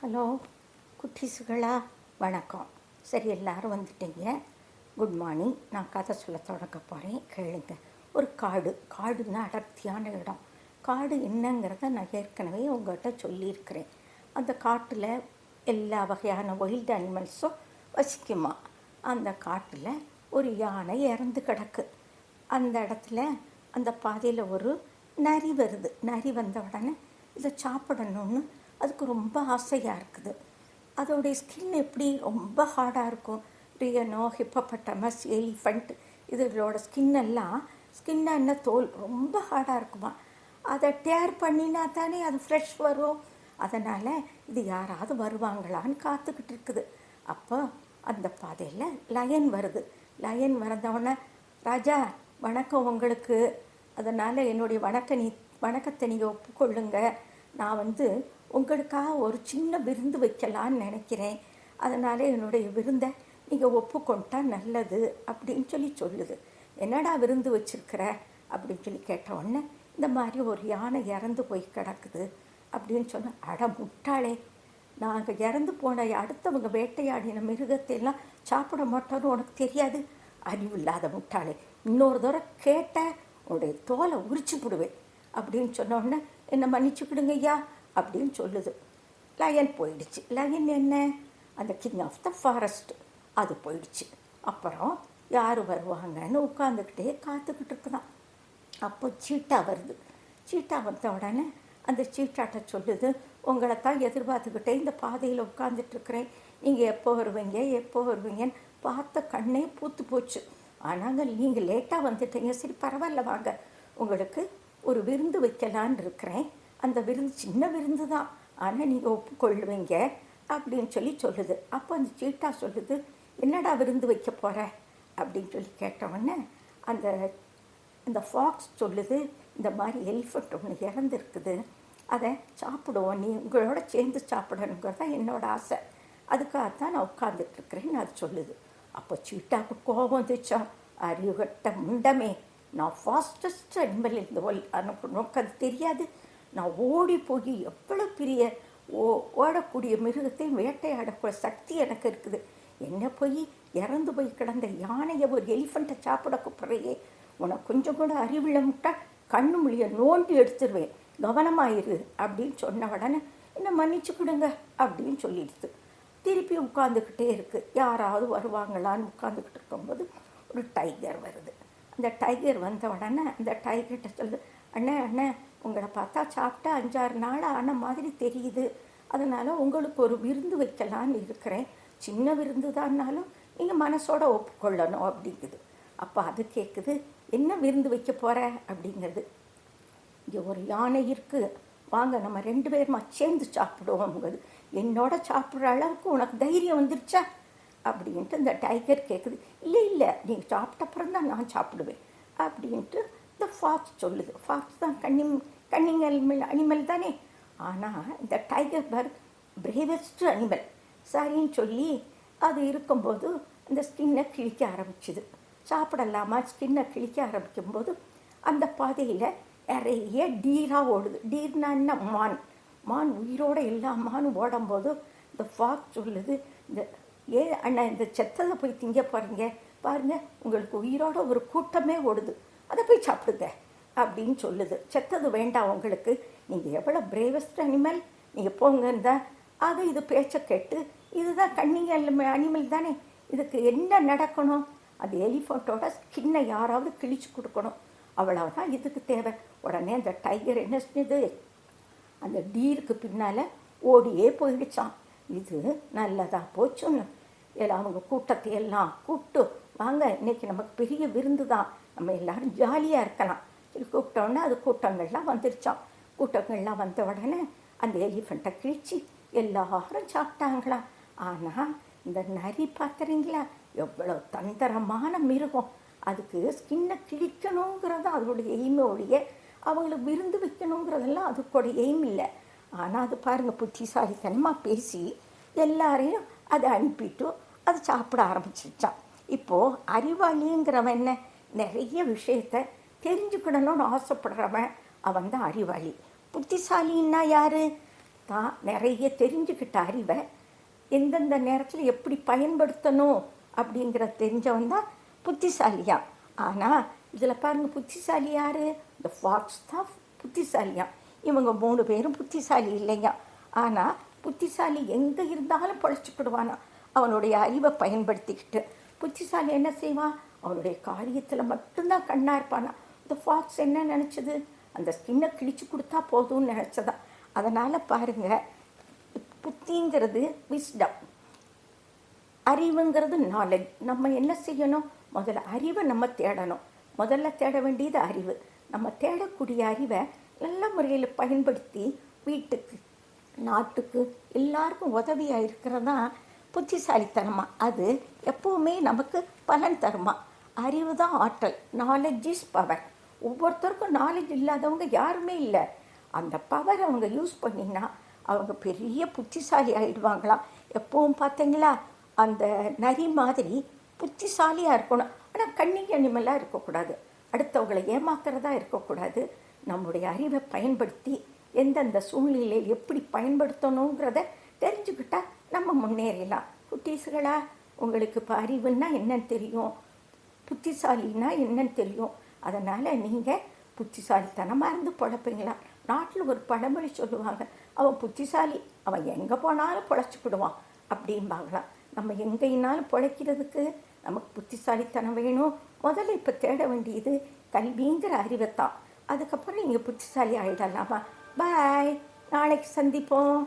Hello குட்டீஸுகளா, வணக்கம். சரி, எல்லோரும் வந்துட்டீங்க. Good morning. நான் கதை சொல்ல தொடங்க போகிறேன், கேளுங்க. ஒரு காடுன்னா அடர்த்தியான இடம். காடு என்னங்கிறத நான் ஏற்கனவே உங்கள்கிட்ட சொல்லியிருக்கிறேன். அந்த காட்டில் எல்லா வகையான வைல்டு அனிமல்ஸும் வசிக்குமா. அந்த காட்டில் ஒரு யானை இறந்து கிடக்கு. அந்த இடத்துல அந்த பாதையில் ஒரு நரி வருது. நரி வந்த உடனே இதை சாப்பிடணும்னு அதுக்கு ரொம்ப ஆசையாக இருக்குது. அதோடைய ஸ்கின் எப்படி ரொம்ப ஹார்டாக இருக்கும். ரியனோ, ஹிப்போபொட்டமஸ், எலிஃபண்ட் இதோட ஸ்கின்னா என்ன தோல் ரொம்ப ஹார்டாக இருக்குமா. அதை டேர் பண்ணினா தானே அது ஃப்ரெஷ் வரும். அதனால் இது யாராவது வருவாங்களான்னு காத்துக்கிட்டு இருக்குது. அப்போ அந்த பாதையில் லயன் வருது. லயன் வந்தவொடனே, ராஜா வணக்கம் உங்களுக்கு, அதனால் என்னுடைய வணக்கத்தை நீங்கள் ஒப்புக்கொள்ளுங்க. நான் உங்களுக்காக ஒரு சின்ன விருந்து வைக்கலான்னு நினைக்கிறேன். அதனால் என்னுடைய விருந்தை நீங்கள் ஒப்புக்கொண்டா நல்லது அப்படின்னு சொல்லுது. என்னடா விருந்து வச்சுருக்கிற அப்படின்னு கேட்ட உடனே, இந்த மாதிரி ஒரு யானை இறந்து போய் கிடக்குது அப்படின்னு சொன்னேன். அட முட்டாளே, நாங்கள் இறந்து போன அடுத்தவங்க வேட்டையாடின மிருகத்தையெல்லாம் சாப்பிட மாட்டோன்னு உனக்கு தெரியாது? அறிவில்லாத முட்டாளே, இன்னொரு தடவை கேட்ட உன்னுடைய தோலை உரிச்சு போடுவேன் அப்படின்னு சொன்ன உடனே, என்னை மன்னிச்சுக்கிடுங்க ஐயா அப்படின்னு சொல்லுது. லயன் போயிடுச்சு. லயன் என்ன, அந்த கிங் ஆஃப் த ஃபாரஸ்ட், அது போயிடுச்சு. அப்புறம் யார் வருவாங்கன்னு உட்காந்துக்கிட்டே காத்துக்கிட்டு இருக்குதான். அப்போ சீட்டா வருது. சீட்டா வந்த உடனே அந்த சீட்டாட்ட சொல்லுது, உங்களை தான் எதிர்பார்த்துக்கிட்டே இந்த பாதையில் உட்காந்துட்ருக்குறேன். நீங்கள் எப்போ வருவீங்கன்னு பார்த்த கண்ணே பூத்து போச்சு. ஆனால் நீங்கள் லேட்டாக வந்துட்டீங்க. சரி பரவாயில்ல, வாங்க, உங்களுக்கு ஒரு விருந்து வைக்கலான்னு இருக்கிறேன். அந்த விருந்து சின்ன விருந்து தான், ஆனால் நீங்கள் ஒப்புக்கொள்ளுவீங்க அப்படின்னு சொல்லுது. அப்போ அந்த சீட்டா சொல்லுது, என்னடா விருந்து வைக்க போகிற அப்படின்னு கேட்டவுடனே அந்த ஃபாக்ஸ் சொல்லுது, இந்த மாதிரி எலிஃபண்ட் ஒன்று இறந்துருக்குது, அதை சாப்பிடுவோம், நீ உங்களோட சேர்ந்து சாப்பிடணுங்கிறது தான் என்னோடய ஆசை, அதுக்காகத்தான் நான் உட்காந்துட்ருக்கிறேன்னு அது சொல்லுது. அப்போ சீட்டாவுக்கு கோபம் வந்துச்சா, அறிவுகட்ட முண்டமே, நான் ஃபாஸ்டஸ்ட் அனிமல் இந்த உனக்கு அது தெரியாது? நான் ஓடி போய் எவ்வளோ பெரிய ஓடக்கூடிய மிருகத்தையும் வேட்டையாடக்கூடிய சக்தி எனக்கு இருக்குது. என்ன போய் இறந்து போய் கிடந்த யானையை ஒரு எலிஃபண்ட்டை சாப்பிட கூப்பிட்றையே, உனக்கு கொஞ்சம் கூட அறிவில்லை முட்டா, கண்ணு மொழிய நோண்டி எடுத்துருவேன், கவனமாயிரு அப்படின்னு சொன்ன உடனே, என்ன மன்னிச்சுக்கிடுங்க அப்படின்னு சொல்லிடுது. திருப்பி உட்காந்துக்கிட்டே இருக்குது. யாராவது வருவாங்களான்னு உட்காந்துக்கிட்டு இருக்கும்போது ஒரு டைகர் வருது. அந்த டைகர் வந்த உடனே அந்த டைகர்கிட்ட சொல்லுது, அண்ணே உங்களை பார்த்தா சாப்பிட்டா 5-6 நாள் ஆன மாதிரி தெரியுது, அதனால் உங்களுக்கு ஒரு விருந்து வைக்கலான்னு இருக்கிறேன். சின்ன விருந்து தான்னாலும் நீங்கள் மனசோட ஒப்புக்கொள்ளணும் அப்படிங்குது. அப்போ அது கேட்குது, என்ன விருந்து வைக்க போகிற அப்படிங்கிறது. இங்கே ஒரு யானை இருக்குது, வாங்க நம்ம 2 பேருமா சேர்ந்து சாப்பிடுவோங்கிறது. என்னோட சாப்பிட்ற அளவுக்கு உனக்கு தைரியம் வந்துருச்சா அப்படின்ட்டு இந்த டைகர் கேட்குது. இல்லை நீங்கள் சாப்பிட்டப்புறம் தான் நான் சாப்பிடுவேன் அப்படின்ட்டு இந்த ஃபாக்ஸ் சொல்லுது. ஃபாக்ஸ் தான் கன்னிங் அனிமல் தானே. ஆனால் இந்த டைகர் பிரேவஸ்ட் அனிமல். சரின்னு சொல்லி அது இருக்கும்போது அந்த ஸ்கின்னை கிழிக்க ஆரம்பிச்சுது. சாப்பிடலாமா ஸ்கின்னை கிழிக்க ஆரம்பிக்கும்போது அந்த பாதையில் நிறைய டீராக ஓடுது. டீர்னா என்ன, மான் உயிரோடு எல்லா மானும் ஓடும்போது இந்த ஃபாக்ஸ் சொல்லுது, அண்ணா இந்த செத்ததை போய் திங்க போகிறீங்க பாருங்கள், உங்களுக்கு உயிரோட ஒரு கூட்டமே ஓடுது, அதை போய் சாப்பிடுங்க அப்படின்னு சொல்லுது. செத்தது வேண்டாம் உங்களுக்கு, நீங்கள் எவ்வளோ பிரேவஸ்ட் அனிமல், நீங்கள் போங்கன்னு தான். அது இது பேச்சை கேட்டு, இதுதான் கன்னிங் அனிமல் தானே, இதுக்கு என்ன நடக்கணும், அந்த எலிஃபண்ட்டோட ஸ்கின்னை யாராவது கிழிச்சு கொடுக்கணும், அவ்வளவுதான் இதுக்கு தேவை. உடனே அந்த டைகர் என்ன செஞ்சது, அந்த டீருக்கு பின்னால் ஓடியே போயிடுச்சான். இது நல்லதாக போச்சுன்னு அவங்க கூட்டத்தை எல்லாம் கூப்பிட்டு, வாங்க இன்றைக்கி நமக்கு பெரிய விருந்து தான், நம்ம எல்லோரும் ஜாலியாக இருக்கலாம் சொல்லி கூப்பிட்டோன்னே அது கூட்டங்கள்லாம் வந்துருச்சான். கூட்டங்கள்லாம் வந்த உடனே அந்த எலிஃபண்ட்டை கிழிச்சு எல்லாரும் சாப்பிட்டாங்களாம். ஆனால் இந்த நரி பார்க்குறீங்களா, எவ்வளோ தந்திரமான மிருகம், அதுக்கு ஸ்கின்னை கிழிக்கணுங்கிறது அதோடைய எய்மோடைய, அவங்களுக்கு விருந்து வைக்கணுங்கிறதெல்லாம் அதுக்கோட எய்ம் இல்லை. ஆனால் அது பாருங்கள், புத்திசாலித்தனமாக பேசி எல்லாரையும் அதை அனுப்பிட்டு அது சாப்பிட ஆரம்பிச்சிச்சான். இப்போது அறிவாளிங்கிறவன் என்ன, நிறைய விஷயத்தை தெரிஞ்சுக்கிடணும்னு ஆசைப்படுறவன் அவன் தான் அறிவாளி. புத்திசாலின்னா யார், தான் நிறைய தெரிஞ்சுக்கிட்ட அறிவை எந்தெந்த நேரத்தில் எப்படி பயன்படுத்தணும் அப்படிங்கிற தெரிஞ்சவன் தான் புத்திசாலியா. ஆனால் இதில் பாருங்கள், புத்திசாலி யார்? இந்த ஃபாக்ஸ் தான் புத்திசாலியா. இவங்க 3 பேரும் புத்திசாலி இல்லைங்க. ஆனால் புத்திசாலி எங்கே இருந்தாலும் பொழைச்சிக்கிடுவானா அவனுடைய அறிவை பயன்படுத்திக்கிட்டு. புத்திசாலி என்ன செய்வான்? அவனுடைய காரியத்தில் மட்டும்தான் கண்ணாக இருப்பானா. இந்த ஃபாக்ஸ் என்ன நினச்சது? அந்த ஸ்கின்னை கிழிச்சு கொடுத்தா போதும்னு நினச்சதான். அதனால் பாருங்கள், புத்திங்கிறது விஸ்டம், அறிவுங்கிறது நாலேஜ். நம்ம என்ன செய்யணும்? முதல்ல அறிவை நம்ம தேடணும். முதல்ல தேட வேண்டியது அறிவு. நம்ம தேடக்கூடிய அறிவை நல்ல முறையில் பயன்படுத்தி வீட்டுக்கு, நாட்டுக்கு, எல்லாருக்கும் உதவியாக இருக்கிறதா புத்திசாலித்தனமா. அது எப்போவுமே நமக்கு பலன் தருமா. அறிவு தான் ஆற்றல். Knowledge is power. ஒவ்வொருத்தருக்கும் நாலேஜ் இல்லாதவங்க யாருமே இல்லை. அந்த பவர் அவங்க யூஸ் பண்ணினா அவங்க பெரிய புத்திசாலி ஆகிடுவாங்களாம். எப்பவும் பார்த்தீங்களா, அந்த நரி மாதிரி புத்திசாலியாக இருக்கணும். ஆனால் கன்னிங் அனிமலாக இருக்கக்கூடாது, அடுத்தவங்களை ஏமாத்துறதா இருக்கக்கூடாது. நம்முடைய அறிவை பயன்படுத்தி எந்தெந்த சூழ்நிலையில் எப்படி பயன்படுத்தணுங்கிறத தெரிஞ்சுக்கிட்டா நம்ம முன்னேறலாம். குட்டீஸுகளா, உங்களுக்கு இப்போ அறிவுன்னா என்னன்னு தெரியும், புத்திசாலின்னா என்னன்னு தெரியும். அதனால் நீங்கள் புத்திசாலித்தனமாக இருந்து பொழைப்பீங்களா? நாட்டில் ஒரு பழமொழி சொல்லுவாங்க, அவன் புத்திசாலி, அவன் எங்கே போனாலும் பொழைச்சிக்கிடுவான் அப்படிம்பாங்களாம். நம்ம எங்கேனாலும் பொழைக்கிறதுக்கு நமக்கு புத்திசாலித்தனம் வேணும். முதல்ல இப்போ தேட வேண்டியது கல்விங்கிற அறிவைத்தான். அதுக்கப்புறம் நீங்கள் புத்திசாலி ஆகிடலாமா? பாய், நாளைக்கு சந்திப்போம்.